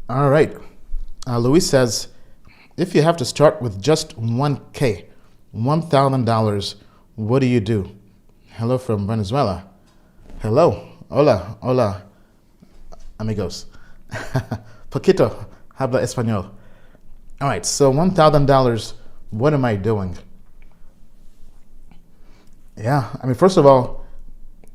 All right. Luis says, if you have to start with just 1K, $1,000, what do you do? Hello from Venezuela. Hello. Hola. Hola, amigos. Poquito. Habla español. All right. So $1,000, what am I doing? Yeah. I mean, first of all,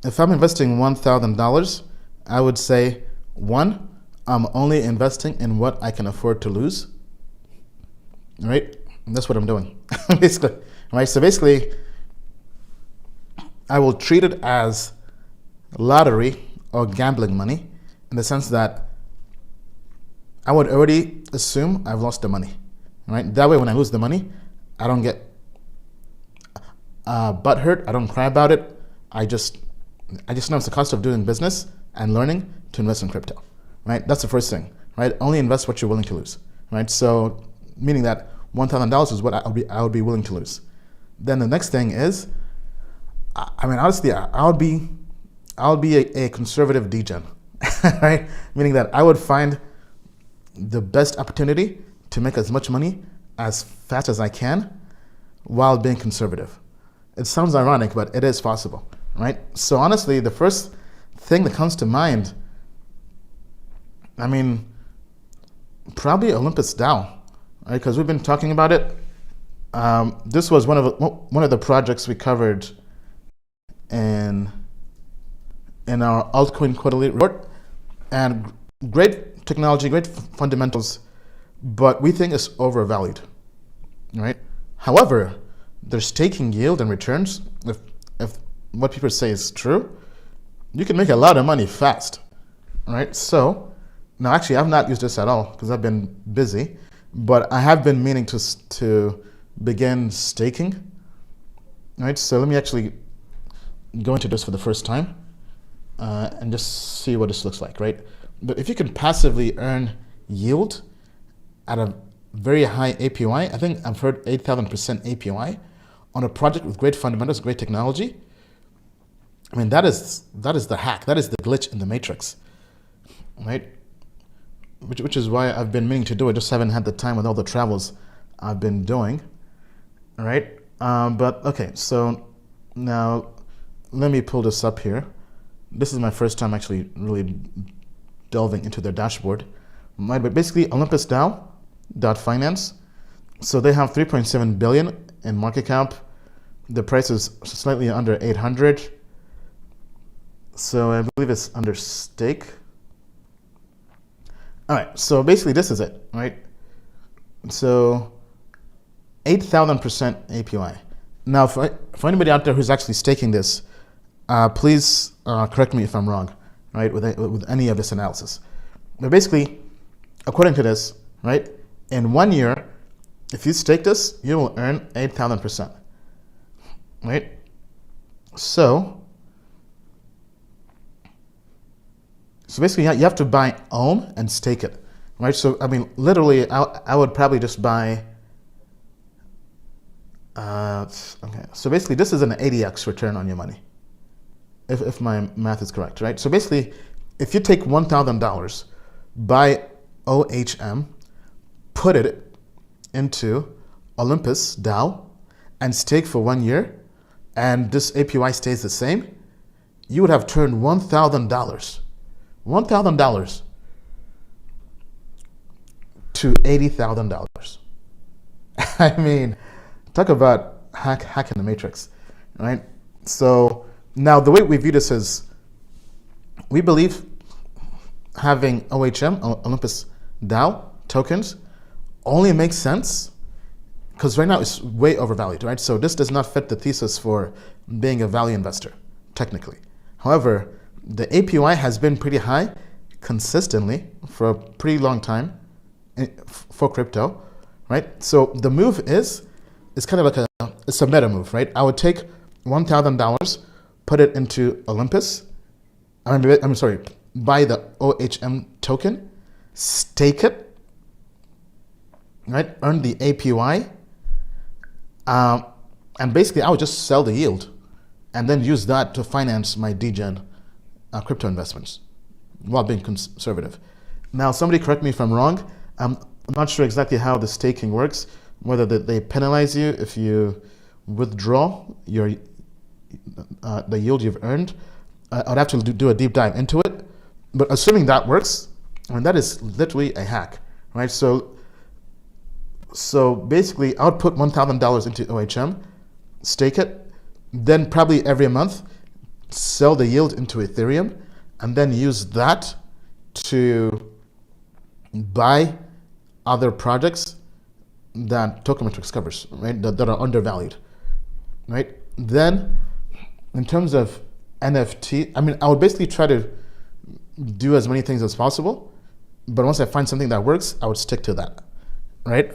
if I'm investing $1,000, I would say, one, I'm only investing in what I can afford to lose. Right? And that's what I'm doing. Basically. Right? So basically, I will treat it as lottery or gambling money in the sense that I would already assume I've lost the money. Right? That way, when I lose the money, I don't get butthurt. I don't cry about it. I just know it's the cost of doing business and learning to invest in crypto. Right? That's the first thing. Right? Only invest what you're willing to lose. Right? So, meaning that $1,000 is what I would be willing to lose. Then the next thing is, I mean, honestly, I'll be a conservative degen, right? Meaning that I would find the best opportunity to make as much money as fast as I can while being conservative. It sounds ironic, but it is possible, right? So honestly, the first thing that comes to mind, I mean, probably Olympus DAO, right? Because we've been talking about it. This was one of the projects we covered in our altcoin quarterly report, and great technology, great fundamentals, but we think it's overvalued, right? However, their staking yield and returns, if what people say is true, you can make a lot of money fast, right? So now, actually, I've not used this at all because I've been busy, but I have been meaning to begin staking, right? So let me actually go into this for the first time and just see what this looks like, right? But if you can passively earn yield at a very high APY, I think I've heard 8,000% APY on a project with great fundamentals, great technology. I mean, that is the hack. That is the glitch in the matrix, right? Which is why I've been meaning to do it. Just haven't had the time with all the travels I've been doing, right? But okay, so now let me pull this up here. This is my first time actually really delving into their dashboard. But basically, Olympus DAO .finance. So they have 3.7 billion in market cap. The price is slightly under 800. So I believe it's under stake. All right, so basically this is it, right? So 8,000% APY. Now, for anybody out there who's actually staking this, please correct me if I'm wrong, right, with any of this analysis. But basically, according to this, right, in 1 year, if you stake this, you will earn 8,000%, right? So basically, you have to buy own and stake it, right? So I mean, literally, I would probably just buy. Okay, so basically, this is an 80x return on your money, if my math is correct, right? So basically, if you take $1,000, buy OHM, put it into Olympus DAO, and stake for 1 year, and this APY stays the same, you would have turned $1,000 to $80,000. I mean, talk about hacking the matrix, right? So now the way we view this is, we believe having OHM, Olympus DAO tokens, only makes sense because right now it's way overvalued, right? So this does not fit the thesis for being a value investor, technically. However, the APY has been pretty high consistently for a pretty long time for crypto, right? So the move is kind of like it's a meta move, right? I would take $1,000, put it into Olympus. I'm sorry, buy the OHM token, stake it, right? Earn the APY, and basically I would just sell the yield, and then use that to finance my degen crypto investments while being conservative. Now, somebody correct me if I'm wrong. I'm not sure exactly how the staking works, whether they penalize you if you withdraw your the yield you've earned. I'd have to do a deep dive into it. But assuming that works, I mean, that is literally a hack, right? So basically, I would put $1,000 into OHM, stake it, then probably every month sell the yield into Ethereum, and then use that to buy other projects that Token Metrics covers, right? That are undervalued, right? Then, in terms of NFT, I mean, I would basically try to do as many things as possible, but once I find something that works, I would stick to that, right?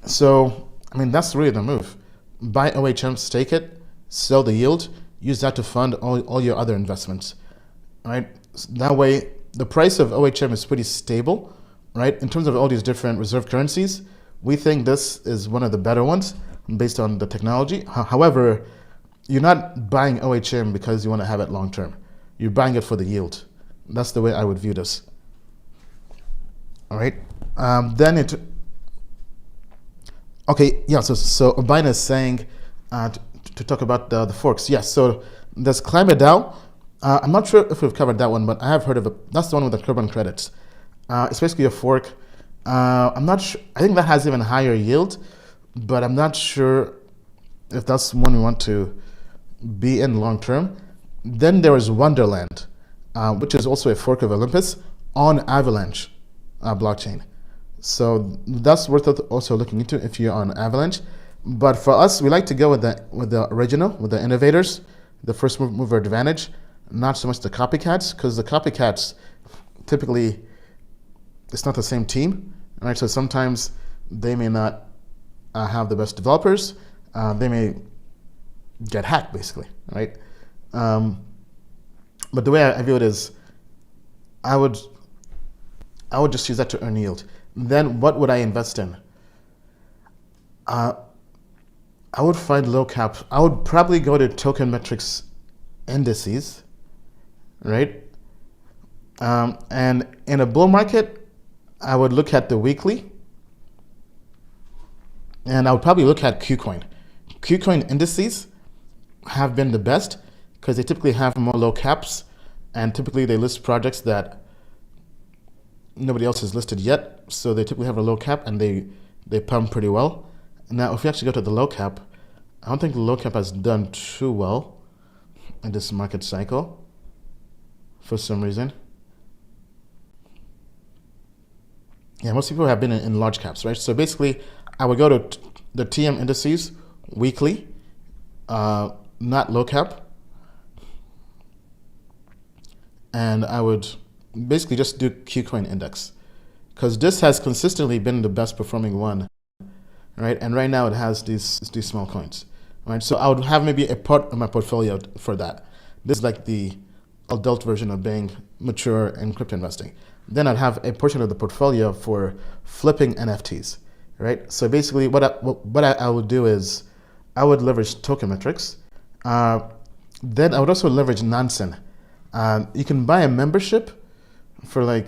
So, I mean, that's really the move. Buy OHM, stake it, sell the yield, use that to fund all your other investments, right? That way, the price of OHM is pretty stable, right? In terms of all these different reserve currencies, we think this is one of the better ones based on the technology. However, you're not buying OHM because you want to have it long term. You're buying it for the yield. That's the way I would view this. All right. Okay, yeah, so Ubina is saying to talk about the forks. Yes, so there's Climate DAO. I'm not sure if we've covered that one, but I have heard of it. That's the one with the carbon credits. It's basically a fork. I'm not sure. I think that has even higher yield, but I'm not sure if that's one we want to be in long term. Then there is Wonderland, which is also a fork of Olympus on Avalanche blockchain. So that's worth also looking into if you're on Avalanche. But for us, we like to go with the original, with the innovators, the first mover advantage, not so much the copycats, because the copycats typically, it's not the same team, right? So sometimes they may not have the best developers. They may get hacked, basically, right? But the way I view it is, I would just use that to earn yield. Then what would I invest in? I would find low cap. I would probably go to Token Metrics indices, right? And in a bull market, I would look at the weekly, and I would probably look at KuCoin. KuCoin indices have been the best because they typically have more low caps, and typically they list projects that nobody else has listed yet, so they typically have a low cap and they pump pretty well. Now, if you actually go to the low cap, I don't think the low cap has done too well in this market cycle for some reason. Yeah, most people have been in large caps, right? So basically, I would go to the TM indices weekly, not low cap, and I would basically just do KuCoin index, because this has consistently been the best performing one, right? And right now it has these small coins, right? So I would have maybe a part of my portfolio for that. This is like the adult version of being mature in crypto investing. Then I'd have a portion of the portfolio for flipping NFTs, right? So basically what I would do is I would leverage Token Metrics. Then I would also leverage Nansen. You can buy a membership for like,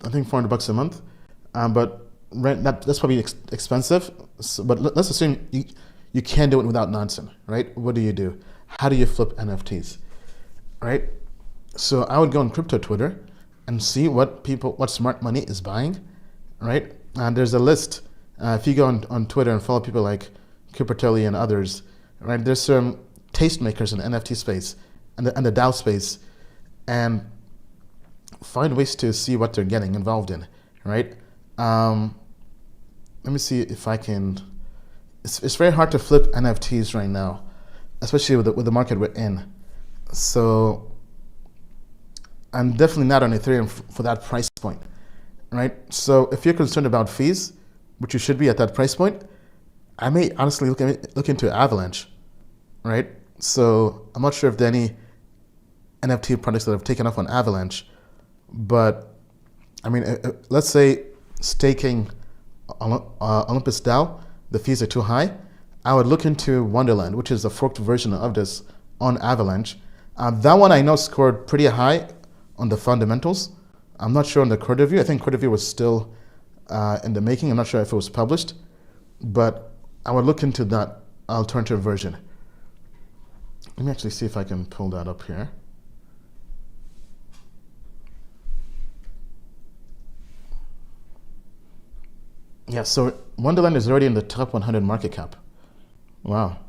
I think $400 a month, but that's probably expensive. So, but let's assume you can do it without Nansen, right? What do? How do you flip NFTs, right? So I would go on crypto Twitter and see what smart money is buying, right? And there's a list. If you go on Twitter and follow people like Cupertelli and others, right? There's some tastemakers in the NFT space and the DAO space, and find ways to see what they're getting involved in, right? Let me see if I can. It's very hard to flip NFTs right now, especially with the market we're in. So I'm definitely not on Ethereum for that price point, right? So if you're concerned about fees, which you should be at that price point, I may honestly look into Avalanche, right? So I'm not sure if there are any NFT projects that have taken off on Avalanche, but I mean, let's say staking Olympus DAO, the fees are too high. I would look into Wonderland, which is a forked version of this on Avalanche. That one I know scored pretty high on the fundamentals. I'm not sure on the code review. I think code review was still in the making. I'm not sure if it was published, but I would look into that alternative version. Let me actually see if I can pull that up here. Yeah, so Wonderland is already in the top 100 market cap. Wow.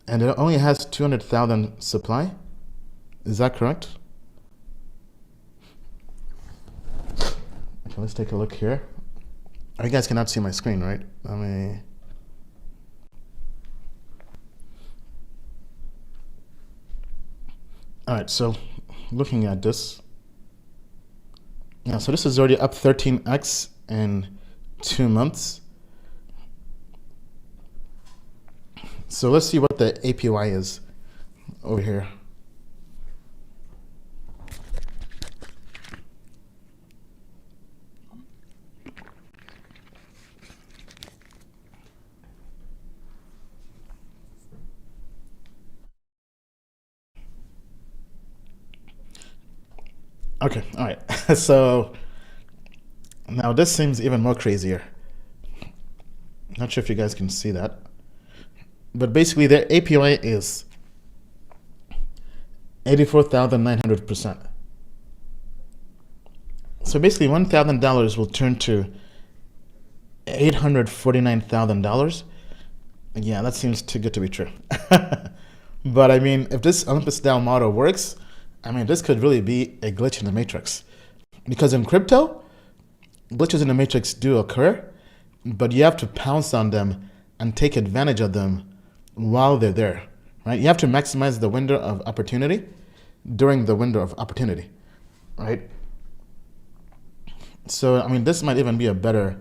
And it only has 200,000 supply. Is that correct? Okay, let's take a look here. You guys cannot see my screen, right? Let me... All right, so looking at this. Yeah, so this is already up 13x in 2 months. So let's see what the APY is over here. Okay, all right. So now this seems even more crazier. Not sure if you guys can see that. But basically their APY is 84,900%. So basically $1,000 will turn to $849,000. Yeah, that seems too good to be true. But I mean, if this Olympus DAO model works, I mean, this could really be a glitch in the matrix. Because in crypto, glitches in the matrix do occur, but you have to pounce on them and take advantage of them while they're there, right? You have to maximize the window of opportunity during the window of opportunity, right? So, I mean, this might even be a better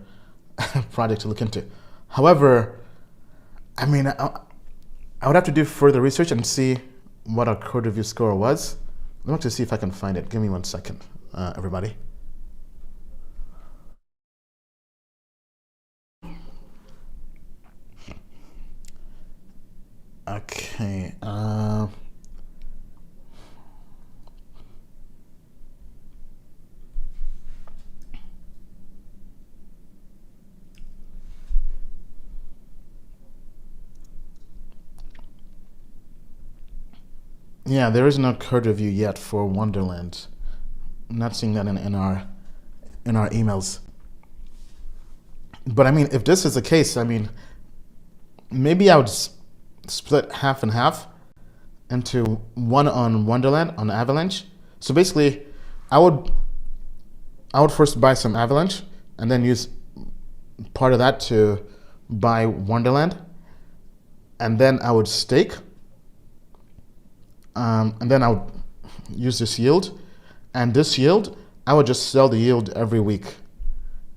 project to look into. However, I mean, I would have to do further research and see what our code review score was. I want to see if I can find it. Give me 1 second, everybody. Okay. Yeah, there is no code review yet for Wonderland. I'm not seeing that in our emails. But I mean, if this is the case, I mean, maybe I would split half and half into one on Wonderland, on Avalanche. So basically, I would first buy some Avalanche and then use part of that to buy Wonderland, and then I would stake. And then I would use this yield, and this yield, I would just sell the yield every week,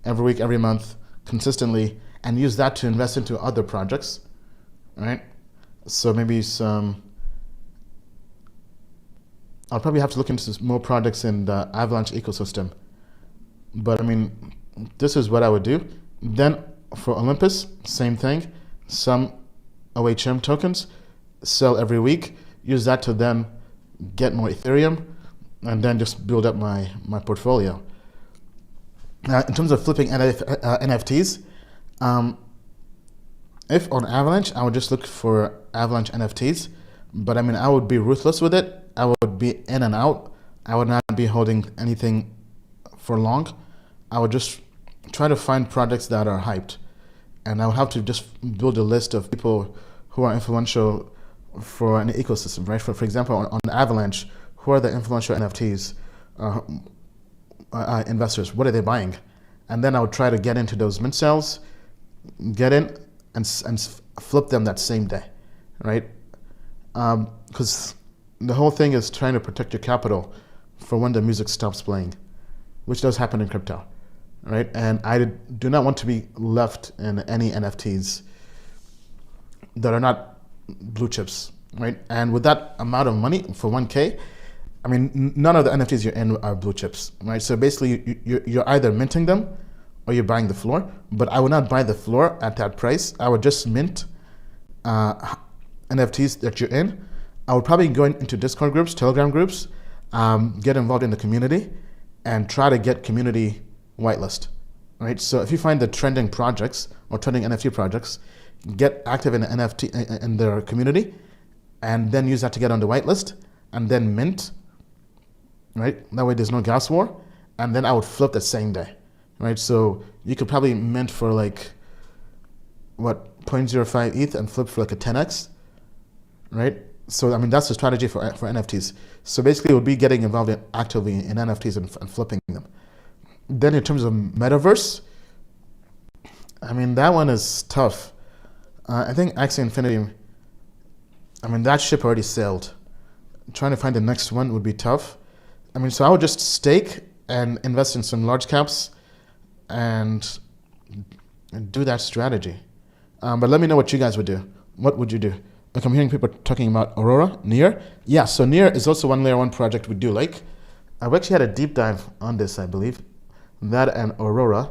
every month, consistently, and use that to invest into other projects, right? So maybe I'll probably have to look into more projects in the Avalanche ecosystem. But I mean, this is what I would do. Then for Olympus, same thing, some OHM tokens, sell every week, use that to then get more Ethereum, and then just build up my portfolio. In terms of flipping NFTs, if on Avalanche, I would just look for Avalanche NFTs, but I mean, I would be ruthless with it. I would be in and out. I would not be holding anything for long. I would just try to find projects that are hyped, and I would have to just build a list of people who are influential for an ecosystem, right? For example, on Avalanche, who are the influential NFTs investors? What are they buying? And then I would try to get into those mint sales, get in and flip them that same day, right? Because the whole thing is trying to protect your capital for when the music stops playing, which does happen in crypto, right? And I do not want to be left in any NFTs that are not blue chips, right? And with that amount of money for 1K, I mean, none of the NFTs you're in are blue chips, right? So basically, you're either minting them or you're buying the floor. But I would not buy the floor at that price. I would just mint NFTs that you're in I would probably go into Discord groups, Telegram groups, get involved in the community, and try to get community whitelist. Right. So if you find the trending projects or trending NFT projects, get active in the NFT in their community, and then use that to get on the whitelist, and then mint. Right. That way there's no gas war, and then I would flip the same day. Right. So you could probably mint for like what 0.05 ETH and flip for like a 10x. Right. So I mean that's the strategy for NFTs. So basically, it would be getting involved actively in NFTs and flipping them. Then in terms of metaverse, I mean that one is tough. I think Axie Infinity, I mean that ship already sailed. Trying to find the next one would be tough. I mean, so I would just stake and invest in some large caps and do that strategy. But let me know what you guys would do. What would you do? Like I'm hearing people talking about Aurora, Near. Yeah, so Near is also one layer one project we do like. I've actually had a deep dive on this, I believe. That and Aurora.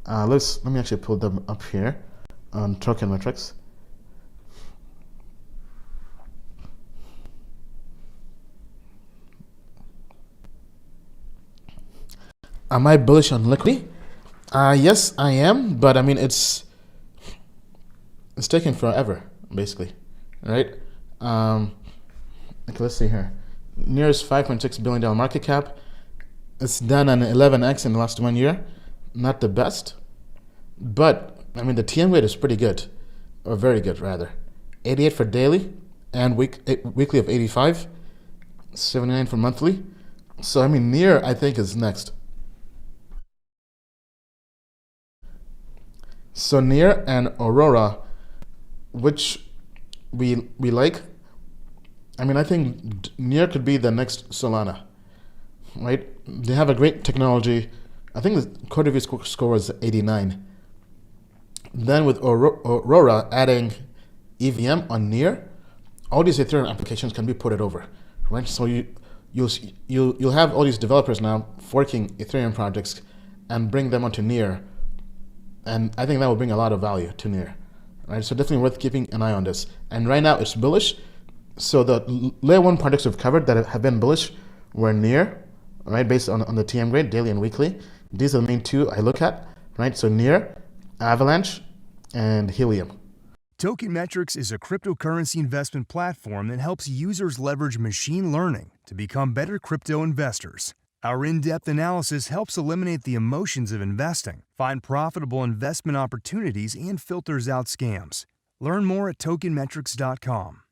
Let me actually pull them up here on Token Metrics. Am I bullish on Liquidity? Yes, I am, but I mean it's taking forever, basically. Right? Let's see here. Nearest $5.6 billion market cap. It's done an 11x in the last 1 year. Not the best. But, I mean, the TM rate is pretty good. Or very good, rather. 88 for daily and weekly of 85. 79 for monthly. So, I mean, Near, I think, is next. So, Near and Aurora, which we like. I mean, I think Near could be the next Solana, right? They have a great technology. I think the code review score is 89. Then with Aurora adding EVM on Near, all these Ethereum applications can be ported over, right? So you'll have all these developers now forking Ethereum projects and bring them onto Near, and I think that will bring a lot of value to Near. Right, so definitely worth keeping an eye on this. And right now it's bullish. So the layer one projects we've covered that have been bullish were Near, right, based on the TM grade, daily and weekly. These are the main two I look at, right? So Near, Avalanche, and Helium. Token Metrics is a cryptocurrency investment platform that helps users leverage machine learning to become better crypto investors. Our in-depth analysis helps eliminate the emotions of investing, find profitable investment opportunities, and filters out scams. Learn more at tokenmetrics.com.